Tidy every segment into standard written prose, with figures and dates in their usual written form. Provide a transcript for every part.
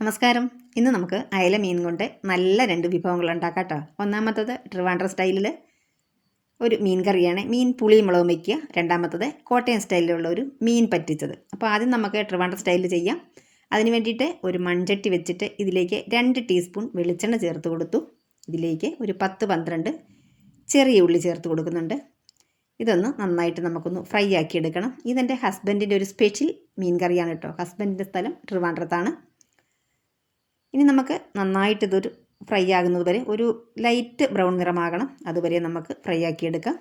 നമസ്കാരം. ഇന്ന് നമുക്ക് അയല മീൻ കൊണ്ട് നല്ല രണ്ട് വിഭവങ്ങൾ ഉണ്ടാക്കാം കേട്ടോ. ഒന്നാമത്തത് ട്രിവാൻഡ്രം സ്റ്റൈലിൽ ഒരു മീൻ കറിയാണ്, മീൻ പുളിയും മുളകും വയ്ക്കുക. രണ്ടാമത്തത് കോട്ടയം സ്റ്റൈലിലുള്ള ഒരു മീൻ പറ്റിച്ചത്. അപ്പോൾ ആദ്യം നമുക്ക് ട്രിവാൻഡ്രം സ്റ്റൈലിൽ ചെയ്യാം. അതിന് വേണ്ടിയിട്ട് ഒരു മൺചട്ടി വെച്ചിട്ട് ഇതിലേക്ക് 2 ടീസ്പൂൺ വെളിച്ചെണ്ണ ചേർത്ത് കൊടുത്തു. ഇതിലേക്ക് ഒരു 10-12 ചെറിയ ഉള്ളി ചേർത്ത് കൊടുക്കുന്നുണ്ട്. ഇതൊന്ന് നന്നായിട്ട് നമുക്കൊന്ന് ഫ്രൈ ആക്കി എടുക്കണം. ഇതെൻ്റെ ഹസ്ബൻഡിൻ്റെ ഒരു സ്പെഷ്യൽ മീൻ കറിയാണ് കേട്ടോ. ഹസ്ബൻഡിൻ്റെ സ്ഥലം ട്രിവാൻഡ്രത്താണ്. ഇനി നമുക്ക് നന്നായിട്ട് ഇതൊരു ഫ്രൈ ആകുന്നത് വരെ, ഒരു ലൈറ്റ് ബ്രൗൺ നിറമാകണം, അതുവരെ നമുക്ക് ഫ്രൈ ആക്കിയെടുക്കാം.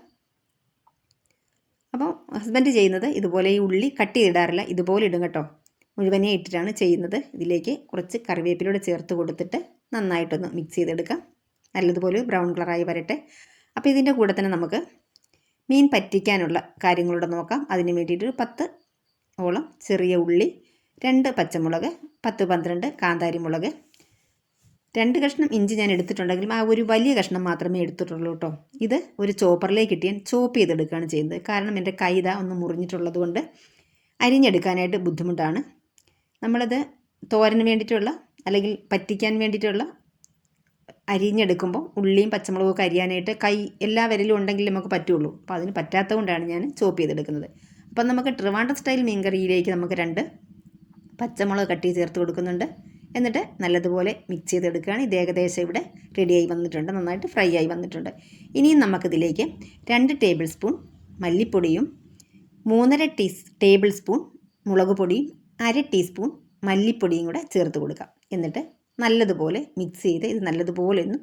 അപ്പോൾ ഹസ്ബൻഡ് ചെയ്യുന്നത് ഇതുപോലെ ഈ ഉള്ളി കട്ട് ചെയ്തിടാറില്ല, ഇതുപോലെ ഇടും കേട്ടോ. മുഴുവനെ ഇട്ടിട്ടാണ് ചെയ്യുന്നത്. ഇതിലേക്ക് കുറച്ച് കറിവേപ്പിലൂടെ ചേർത്ത് കൊടുത്തിട്ട് നന്നായിട്ടൊന്ന് മിക്സ് ചെയ്തെടുക്കാം. നല്ലതുപോലെ ബ്രൗൺ കളറായി വരട്ടെ. അപ്പോൾ ഇതിൻ്റെ കൂടെ തന്നെ നമുക്ക് മീൻ പറ്റിക്കാനുള്ള കാര്യങ്ങളൂടെ നോക്കാം. അതിന് വേണ്ടിയിട്ട് ഒരു 10 ഓളം ചെറിയ ഉള്ളി, 2 പച്ചമുളക്, 10-12 കാന്താരി മുളക്, 2 കഷ്ണം ഇഞ്ചി ഞാൻ എടുത്തിട്ടുണ്ടെങ്കിലും ആ ഒരു വലിയ കഷ്ണം മാത്രമേ എടുത്തിട്ടുള്ളൂ കേട്ടോ. ഇത് ഒരു ചോപ്പറിലേക്ക് ഇട്ട് ഞാൻ ചോപ്പ് ചെയ്തെടുക്കുകയാണ് ചെയ്യുന്നത്. കാരണം എൻ്റെ കൈത ഒന്ന് മുറിഞ്ഞിട്ടുള്ളത് കൊണ്ട് അരിഞ്ഞെടുക്കാനായിട്ട് ബുദ്ധിമുട്ടാണ്. നമ്മളത് തോരന് വേണ്ടിയിട്ടുള്ള അല്ലെങ്കിൽ പറ്റിക്കാൻ വേണ്ടിയിട്ടുള്ള അരിഞ്ഞെടുക്കുമ്പോൾ ഉള്ളിയും പച്ചമുളകും ഒക്കെ അരിയാനായിട്ട് എല്ലാ വിരലും ഉണ്ടെങ്കിൽ നമുക്ക് പറ്റുള്ളൂ. അപ്പോൾ അതിന് പറ്റാത്തത് കൊണ്ടാണ് ഞാൻ ചോപ്പ് ചെയ്തെടുക്കുന്നത്. അപ്പം നമുക്ക് ട്രിവാൻഡ്രം സ്റ്റൈൽ മീൻ കറിയിലേക്ക് നമുക്ക് 2 പച്ചമുളക് കട്ടി ചേർത്ത് കൊടുക്കുന്നുണ്ട്. എന്നിട്ട് നല്ലതുപോലെ മിക്സ് ചെയ്തെടുക്കുകയാണ്. ഇത് ഏകദേശം ഇവിടെ റെഡിയായി വന്നിട്ടുണ്ട്, നന്നായിട്ട് ഫ്രൈ ആയി വന്നിട്ടുണ്ട്. ഇനിയും നമുക്കിതിലേക്ക് 2 ടേബിൾ സ്പൂൺ മല്ലിപ്പൊടിയും 3.5 ടേബിൾ സ്പൂൺ മുളക് പൊടിയും 1/2 ടീസ്പൂൺ മല്ലിപ്പൊടിയും കൂടെ ചേർത്ത് കൊടുക്കാം. എന്നിട്ട് നല്ലതുപോലെ മിക്സ് ചെയ്ത് ഇത് നല്ലതുപോലെ ഒന്ന്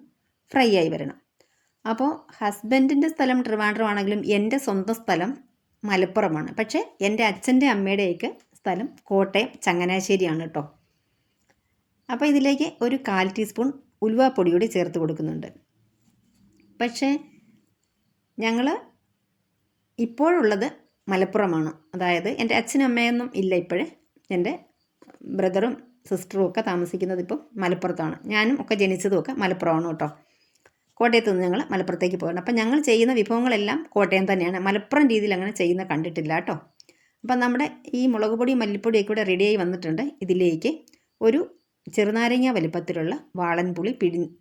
ഫ്രൈ ആയി വരണം. അപ്പോൾ ഹസ്ബൻഡിൻ്റെ സ്ഥലം ട്രിവാൻഡ്രം ആണെങ്കിലും എൻ്റെ സ്വന്തം സ്ഥലം മലപ്പുറമാണ്. പക്ഷേ എൻ്റെ അച്ഛൻ്റെ അമ്മയുടെയൊക്കെ സ്ഥലം കോട്ടയം ചങ്ങനാശ്ശേരിയാണ് കേട്ടോ. അപ്പോൾ ഇതിലേക്ക് ഒരു 1/4 ടീസ്പൂൺ ഉലുവാപ്പൊടി കൂടി ചേർത്ത് കൊടുക്കുന്നുണ്ട്. പക്ഷേ ഞങ്ങൾ ഇപ്പോഴുള്ളത് മലപ്പുറമാണ്. അതായത് എൻ്റെ അച്ഛനും അമ്മയൊന്നും ഇല്ല ഇപ്പോഴേ. എൻ്റെ ബ്രദറും സിസ്റ്ററും ഒക്കെ താമസിക്കുന്നത് ഇപ്പോൾ മലപ്പുറത്താണ്. ഞാനും ഒക്കെ ജനിച്ചതും ഒക്കെ മലപ്പുറമാണ് കേട്ടോ. കോട്ടയത്ത് നിന്ന് ഞങ്ങൾ മലപ്പുറത്തേക്ക് പോകണം. അപ്പം ഞങ്ങൾ ചെയ്യുന്ന വിഭവങ്ങളെല്ലാം കോട്ടയം തന്നെയാണ്. മലപ്പുറം രീതിയിൽ അങ്ങനെ ചെയ്യുന്ന കണ്ടിട്ടില്ല കേട്ടോ. അപ്പം നമ്മുടെ ഈ മുളക് പൊടി മല്ലിപ്പൊടിയൊക്കെ കൂടെ റെഡിയായി വന്നിട്ടുണ്ട്. ഇതിലേക്ക് ഒരു ചെറുനാരങ്ങ വലുപ്പത്തിലുള്ള വാളൻപുളി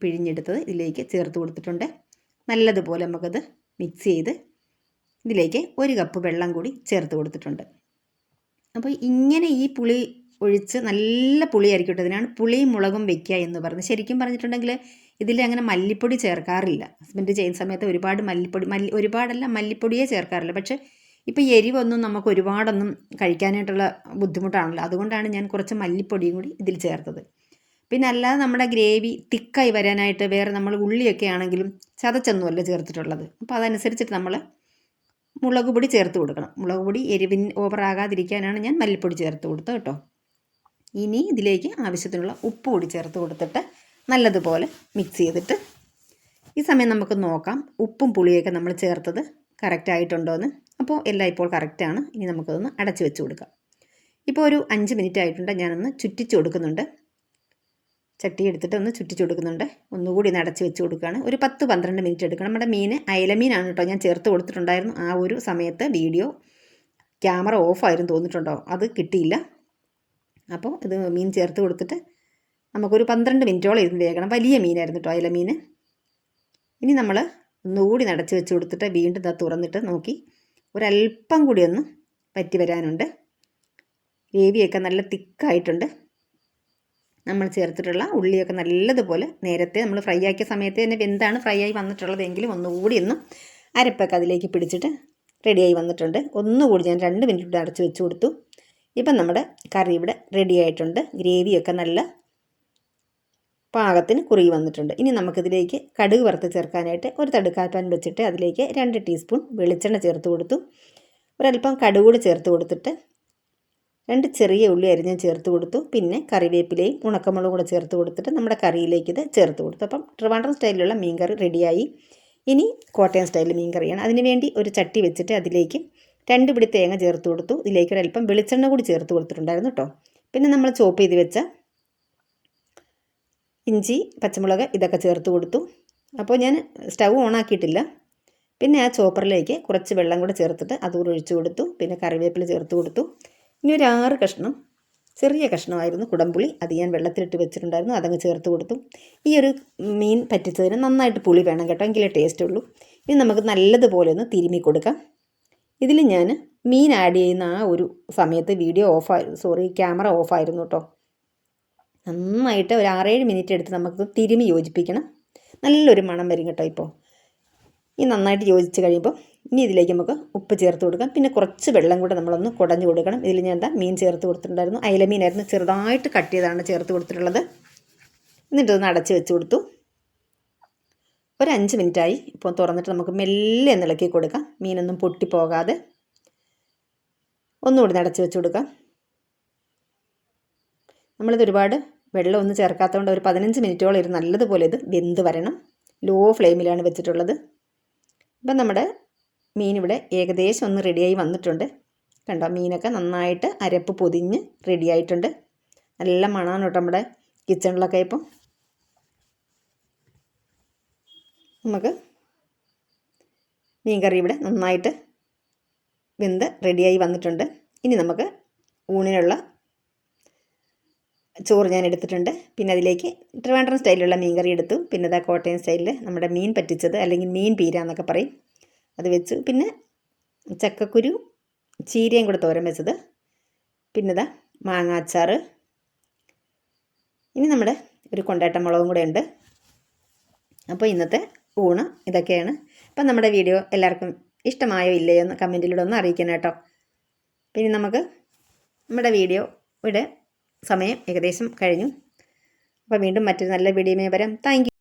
പിഴിഞ്ഞെടുത്തത് ഇതിലേക്ക് ചേർത്ത് കൊടുത്തിട്ടുണ്ട്. നല്ലതുപോലെ നമുക്കത് മിക്സ് ചെയ്ത് ഇതിലേക്ക് 1 കപ്പ് വെള്ളം കൂടി ചേർത്ത് കൊടുത്തിട്ടുണ്ട്. അപ്പോൾ ഇങ്ങനെ ഈ പുളി ഒഴിച്ച് നല്ല പുളിയായിരിക്കും കേട്ടോ. ഇതിനാണ് പുളിയും മുളകും വയ്ക്കുക എന്ന് പറഞ്ഞത്. ശരിക്കും പറഞ്ഞിട്ടുണ്ടെങ്കിൽ ഇതിൽ അങ്ങനെ മല്ലിപ്പൊടി ചേർക്കാറില്ല. ഹസ്ബൻഡ് ചെയ്യുന്ന സമയത്ത് ഒരുപാട് ഒരുപാടല്ല മല്ലിപ്പൊടിയേ ചേർക്കാറില്ല. പക്ഷേ ഇപ്പോൾ എരിവൊന്നും നമുക്ക് ഒരുപാടൊന്നും കഴിക്കാനായിട്ടുള്ള ബുദ്ധിമുട്ടാണല്ലോ. അതുകൊണ്ടാണ് ഞാൻ കുറച്ച് മല്ലിപ്പൊടിയും കൂടി ഇതിൽ ചേർത്തത്. പിന്നെ അല്ലാതെ നമ്മുടെ ഗ്രേവി തിക്കായി വരാനായിട്ട് വേറെ നമ്മൾ ഉള്ളിയൊക്കെ ആണെങ്കിലും ചതച്ചൊന്നുമല്ല ചേർത്തിട്ടുള്ളത്. അപ്പോൾ അതനുസരിച്ചിട്ട് നമ്മൾ മുളക് പൊടി ചേർത്ത് കൊടുക്കണം. മുളക് പൊടി എരിവിന് ഓവറാകാതിരിക്കാനാണ് ഞാൻ മല്ലിപ്പൊടി ചേർത്ത് കൊടുത്തത് കേട്ടോ. ഇനി ഇതിലേക്ക് ആവശ്യത്തിനുള്ള ഉപ്പ് കൂടി ചേർത്ത് കൊടുത്തിട്ട് നല്ലതുപോലെ മിക്സ് ചെയ്തിട്ട് ഈ സമയം നമുക്ക് നോക്കാം ഉപ്പും പുളിയൊക്കെ നമ്മൾ ചേർത്തത് കറക്റ്റ് ആയിട്ടുണ്ടോ എന്ന്. അപ്പോൾ എല്ലാം ഇപ്പോൾ കറക്റ്റാണ്. ഇനി നമുക്കതൊന്ന് അടച്ച് വെച്ച് കൊടുക്കാം. ഇപ്പോൾ ഒരു 5 മിനിറ്റ് ആയിട്ടുണ്ട്. ഞാനൊന്ന് ചുറ്റിച്ച് കൊടുക്കുന്നുണ്ട്. ചട്ടി എടുത്തിട്ട് ഒന്ന് ചുറ്റിച്ച് കൊടുക്കുന്നുണ്ട്. ഒന്നുകൂടി ഒന്ന് അടച്ച് വെച്ച് കൊടുക്കുകയാണ്. ഒരു 10-12 മിനിറ്റ് എടുക്കണം. നമ്മുടെ മീൻ അയലമീനാണ് കേട്ടോ. ഞാൻ ചേർത്ത് കൊടുത്തിട്ടുണ്ടായിരുന്നു. ആ ഒരു സമയത്ത് ക്യാമറ ഓഫായിരുന്നു തോന്നിയിട്ടുണ്ടോ, അത് കിട്ടിയില്ല. അപ്പോൾ ഇത് മീൻ ചേർത്ത് കൊടുത്തിട്ട് നമുക്കൊരു 12 മിനിറ്റോളം ഇരുന്ന് വേകണം. വലിയ മീനായിരുന്നു കേട്ടോ, അയലമീൻ. ഇനി നമ്മൾ ഒന്നുകൂടി നടച്ച് വെച്ച് കൊടുത്തിട്ട് വീണ്ടും ഇത് തുറന്നിട്ട് നോക്കി ഒരല്പം കൂടി ഒന്ന് പറ്റി വരാനുണ്ട്. ഗ്രേവിയൊക്കെ നല്ല തിക്കായിട്ടുണ്ട്. നമ്മൾ ചേർത്തിട്ടുള്ള ഉള്ളിയൊക്കെ നല്ലതുപോലെ നേരത്തെ നമ്മൾ ഫ്രൈ ആക്കിയ സമയത്ത് തന്നെ വെന്താണ് ഫ്രൈ ആയി വന്നിട്ടുള്ളതെങ്കിലും ഒന്നുകൂടി ഒന്ന് അരപ്പൊക്കെ അതിലേക്ക് പിടിച്ചിട്ട് റെഡിയായി വന്നിട്ടുണ്ട്. ഒന്നുകൂടി ഞാൻ 2 മിനിറ്റ് അടച്ച് വെച്ച് കൊടുത്തു. ഇപ്പം നമ്മുടെ കറി ഇവിടെ റെഡി ആയിട്ടുണ്ട്. ഗ്രേവിയൊക്കെ നല്ല പാകത്തിന് കുറുകി വന്നിട്ടുണ്ട്. ഇനി നമുക്കിതിലേക്ക് കടുക് വറുത്ത് ചേർക്കാനായിട്ട് ഒരു തടുക്കാപ്പാൻ വെച്ചിട്ട് അതിലേക്ക് 2 ടീസ്പൂൺ വെളിച്ചെണ്ണ ചേർത്ത് കൊടുത്തു. ഒരല്പം കടുക് കൂടി ചേർത്ത് കൊടുത്തിട്ട് 2 ചെറിയ ഉള്ളി അരിഞ്ഞ് ചേർത്ത് കൊടുത്തു. പിന്നെ കറിവേപ്പിലയും ഉണക്കമുളകും കൂടെ ചേർത്ത് കൊടുത്തിട്ട് നമ്മുടെ കറിയിലേക്ക് ഇത് ചേർത്ത് കൊടുത്തു. അപ്പം ട്രിവാൻഡ്രം സ്റ്റൈലിലുള്ള മീൻ കറി റെഡിയായി. ഇനി കോട്ടയം സ്റ്റൈലിൽ മീൻ കറിയാണ്. അതിനുവേണ്ടി ഒരു ചട്ടി വെച്ചിട്ട് അതിലേക്ക് 2 പിടി തേങ്ങ ചേർത്ത് കൊടുത്തു. ഇതിലേക്ക് ഒരല്പം വെളിച്ചെണ്ണ കൂടി ചേർത്ത് കൊടുത്തിട്ടുണ്ടായിരുന്നു കേട്ടോ. പിന്നെ നമ്മൾ ചോപ്പ് ചെയ്ത് വെച്ച ഇഞ്ചി പച്ചമുളക് ഇതൊക്കെ ചേർത്ത് കൊടുത്തു. അപ്പോൾ ഞാൻ സ്റ്റൗ ഓണാക്കിയിട്ടില്ല. പിന്നെ ആ ചോപ്പറിലേക്ക് കുറച്ച് വെള്ളം കൂടെ ചേർത്തിട്ട് അതുകൂടെ ഒഴിച്ചു കൊടുത്തു. പിന്നെ കറിവേപ്പില ചേർത്ത് കൊടുത്തു. ഇനി ഒരു 6 കഷ്ണം ചെറിയ കഷ്ണമായിരുന്നു കുടംപുളി, അത് ഞാൻ വെള്ളത്തിലിട്ട് വെച്ചിട്ടുണ്ടായിരുന്നു, അതങ്ങ് ചേർത്ത് കൊടുത്തു. ഈ ഒരു മീൻ പറ്റിച്ചതിന് നന്നായിട്ട് പുളി വേണം കേട്ടോ, എങ്കിലേ ടേസ്റ്റ് ഉള്ളൂ. ഇനി നമുക്ക് നല്ലതുപോലെ ഒന്ന് തിരുമ്മി കൊടുക്കാം. ഇതിൽ ഞാൻ മീൻ ആഡ് ചെയ്യുന്ന ആ ഒരു സമയത്ത് ക്യാമറ ഓഫായിരുന്നു കേട്ടോ. നന്നായിട്ട് ഒരു 6-7 മിനിറ്റ് എടുത്ത് നമുക്ക് തിരുമ്മി യോജിപ്പിക്കണം. നല്ലൊരു മണം വരും കേട്ടോ. ഇപ്പോൾ ഈ നന്നായിട്ട് യോജിച്ച് കഴിയുമ്പോൾ ഇനി ഇതിലേക്ക് നമുക്ക് ഉപ്പ് ചേർത്ത് കൊടുക്കാം. പിന്നെ കുറച്ച് വെള്ളം കൂടെ നമ്മളൊന്ന് കുടഞ്ഞു കൊടുക്കണം. ഇതിൽ ഞാൻ മീൻ ചേർത്ത് കൊടുത്തിട്ടുണ്ടായിരുന്നു, അയല മീനായിരുന്നു, ചെറുതായിട്ട് കട്ട് ചെയ്താണ് ചേർത്ത് കൊടുത്തിട്ടുള്ളത്. എന്നിട്ടൊന്ന് അടച്ച് വെച്ച് കൊടുത്തു. ഒരു 5 മിനിറ്റായി. ഇപ്പോൾ തുറന്നിട്ട് നമുക്ക് മെല്ലെ ഒന്ന് ഇളക്കി കൊടുക്കാം, മീനൊന്നും പൊട്ടിപ്പോകാതെ. ഒന്നുകൂടി അടച്ച് വെച്ച് കൊടുക്കാം. നമ്മളിത് ഒരുപാട് വെള്ളമൊന്നും ചേർക്കാത്തതുകൊണ്ട് ഒരു 15 മിനിറ്റോളം ഇരുന്ന് നല്ലതുപോലെ ഇത് വെന്ത് വരണം. ലോ ഫ്ലെയിമിലാണ് വെച്ചിട്ടുള്ളത്. ഇപ്പം നമ്മുടെ മീൻ ഇവിടെ ഏകദേശം ഒന്ന് റെഡിയായി വന്നിട്ടുണ്ട്. കണ്ടോ, മീനൊക്കെ നന്നായിട്ട് അരപ്പ് പൊതിഞ്ഞ് റെഡിയായിട്ടുണ്ട്. നല്ല മണമാണ് കേട്ടോ നമ്മുടെ കിച്ചണിലൊക്കെ. ഇപ്പം നമുക്ക് മീൻ കറി ഇവിടെ നന്നായിട്ട് വെന്ത് റെഡിയായി വന്നിട്ടുണ്ട്. ഇനി നമുക്ക് ഊണിനുള്ള ചോറ് ഞാൻ എടുത്തിട്ടുണ്ട്. പിന്നെ അതിലേക്ക് ട്രിവാൻഡ്രം സ്റ്റൈലിലുള്ള മീൻ കറി എടുത്തു. പിന്നെ ഇതാ കോട്ടയം സ്റ്റൈലിൽ നമ്മുടെ മീൻ പറ്റിച്ചത്, അല്ലെങ്കിൽ മീൻ പീര എന്നൊക്കെ പറയും, അത് വെച്ചു. പിന്നെ ചക്കക്കുരു ചീരയും കൂടെ തോരൻ വെച്ചത്. പിന്നെ ഇതാ മാങ്ങാച്ചാറ്. ഇനി നമ്മുടെ ഒരു കൊണ്ടാട്ട മുളകും കൂടെ ഉണ്ട്. അപ്പോൾ ഇന്നത്തെ ഊണ് ഇതൊക്കെയാണ്. അപ്പം നമ്മുടെ വീഡിയോ എല്ലാവർക്കും ഇഷ്ടമായോ ഇല്ലയോ എന്ന് കമൻറ്റിലൂടെ ഒന്ന് അറിയിക്കണം കേട്ടോ. പിന്നെ നമുക്ക് നമ്മുടെ വീഡിയോ ഇവിടെ സമയം ഏകദേശം കഴിഞ്ഞു. അപ്പോൾ വീണ്ടും മറ്റൊരു നല്ല വീഡിയോയുമായി വരാം. Thank you.